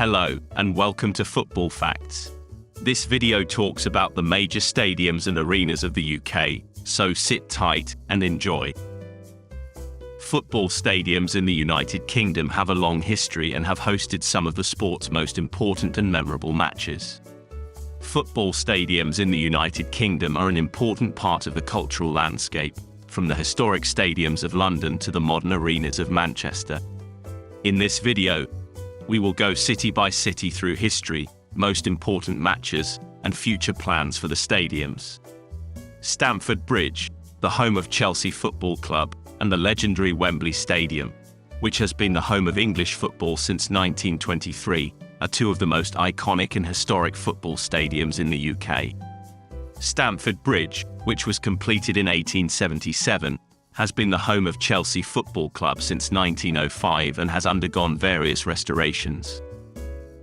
Hello, and welcome to Football Facts. This video talks about the major stadiums and arenas of the UK, so sit tight and enjoy. Football stadiums in the United Kingdom have a long history and have hosted some of the sport's most important and memorable matches. Football stadiums in the United Kingdom are an important part of the cultural landscape, from the historic stadiums of London to the modern arenas of Manchester. In this video, we will go city by city through history, most important matches, and future plans for the stadiums. Stamford Bridge, the home of Chelsea Football Club, and the legendary Wembley Stadium, which has been the home of English football since 1923, are two of the most iconic and historic football stadiums in the UK. Stamford Bridge, which was completed in 1877, has been the home of Chelsea Football Club since 1905 and has undergone various restorations.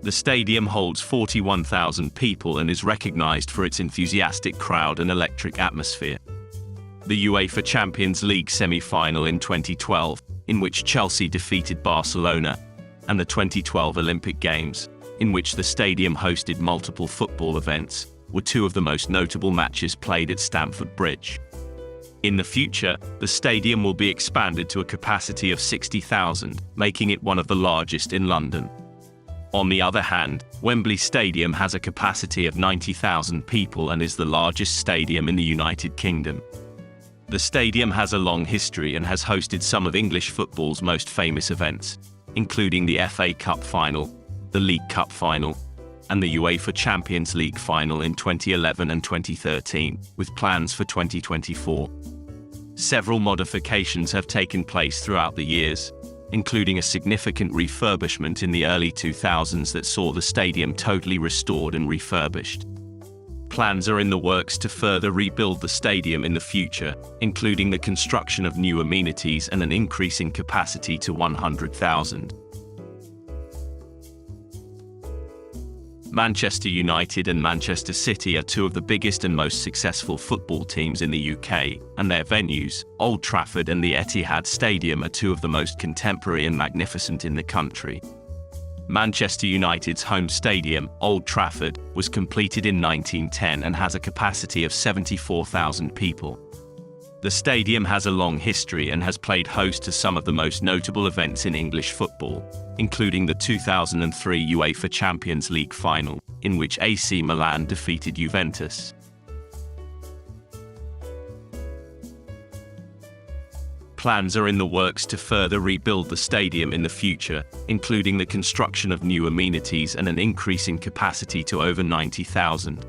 The stadium holds 41,000 people and is recognised for its enthusiastic crowd and electric atmosphere. The UEFA Champions League semi-final in 2012, in which Chelsea defeated Barcelona, and the 2012 Olympic Games, in which the stadium hosted multiple football events, were two of the most notable matches played at Stamford Bridge. In the future, the stadium will be expanded to a capacity of 60,000, making it one of the largest in London. On the other hand, Wembley Stadium has a capacity of 90,000 people and is the largest stadium in the United Kingdom. The stadium has a long history and has hosted some of English football's most famous events, including the FA Cup final, the League Cup final, and the UEFA Champions League final in 2011 and 2013, with plans for 2024. Several modifications have taken place throughout the years, including a significant refurbishment in the early 2000s that saw the stadium totally restored and refurbished. Plans are in the works to further rebuild the stadium in the future, including the construction of new amenities and an increase in capacity to 100,000. Manchester United and Manchester City are two of the biggest and most successful football teams in the UK, and their venues, Old Trafford and the Etihad Stadium, are two of the most contemporary and magnificent in the country. Manchester United's home stadium, Old Trafford, was completed in 1910 and has a capacity of 74,000 people. The stadium has a long history and has played host to some of the most notable events in English football, including the 2003 UEFA Champions League final, in which AC Milan defeated Juventus. Plans are in the works to further rebuild the stadium in the future, including the construction of new amenities and an increase in capacity to over 90,000.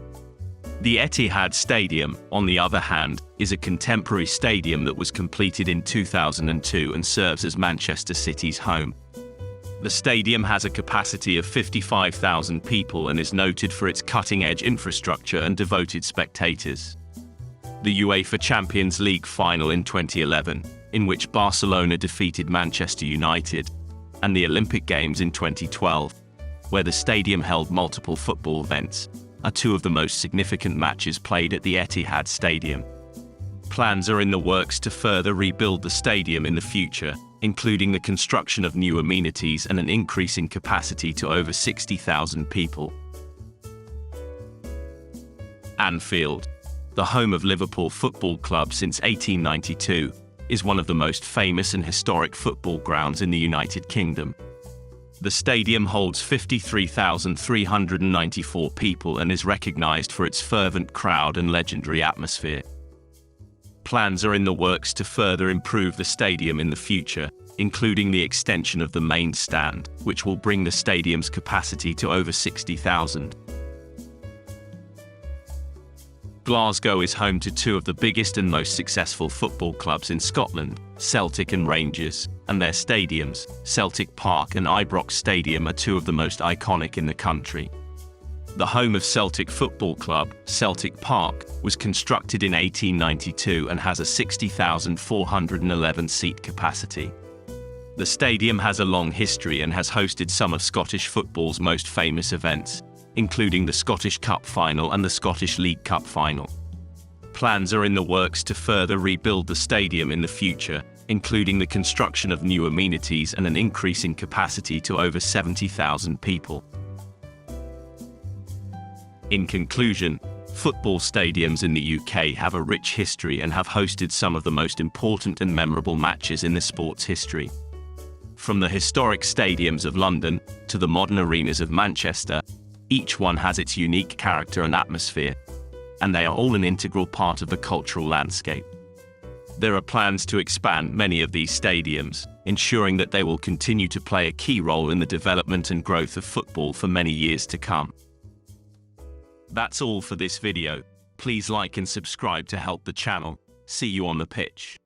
The Etihad Stadium, on the other hand, is a contemporary stadium that was completed in 2002 and serves as Manchester City's home. The stadium has a capacity of 55,000 people and is noted for its cutting-edge infrastructure and devoted spectators. The UEFA Champions League final in 2011, in which Barcelona defeated Manchester United, and the Olympic Games in 2012, where the stadium held multiple football events, are two of the most significant matches played at the Etihad Stadium. Plans are in the works to further rebuild the stadium in the future, including the construction of new amenities and an increase in capacity to over 60,000 people. Anfield, the home of Liverpool Football Club since 1892, is one of the most famous and historic football grounds in the United Kingdom. The stadium holds 53,394 people and is recognised for its fervent crowd and legendary atmosphere. Plans are in the works to further improve the stadium in the future, including the extension of the main stand, which will bring the stadium's capacity to over 60,000. Glasgow is home to two of the biggest and most successful football clubs in Scotland, Celtic and Rangers, and their stadiums, Celtic Park and Ibrox Stadium, are two of the most iconic in the country. The home of Celtic Football Club, Celtic Park, was constructed in 1892 and has a 60,411-seat capacity. The stadium has a long history and has hosted some of Scottish football's most famous events, including the Scottish Cup final and the Scottish League Cup final. Plans are in the works to further rebuild the stadium in the future, including the construction of new amenities and an increase in capacity to over 70,000 people. In conclusion, football stadiums in the UK have a rich history and have hosted some of the most important and memorable matches in the sport's history. From the historic stadiums of London to the modern arenas of Manchester, each one has its unique character and atmosphere, and they are all an integral part of the cultural landscape. There are plans to expand many of these stadiums, ensuring that they will continue to play a key role in the development and growth of football for many years to come. That's all for this video. Please like and subscribe to help the channel. See you on the pitch.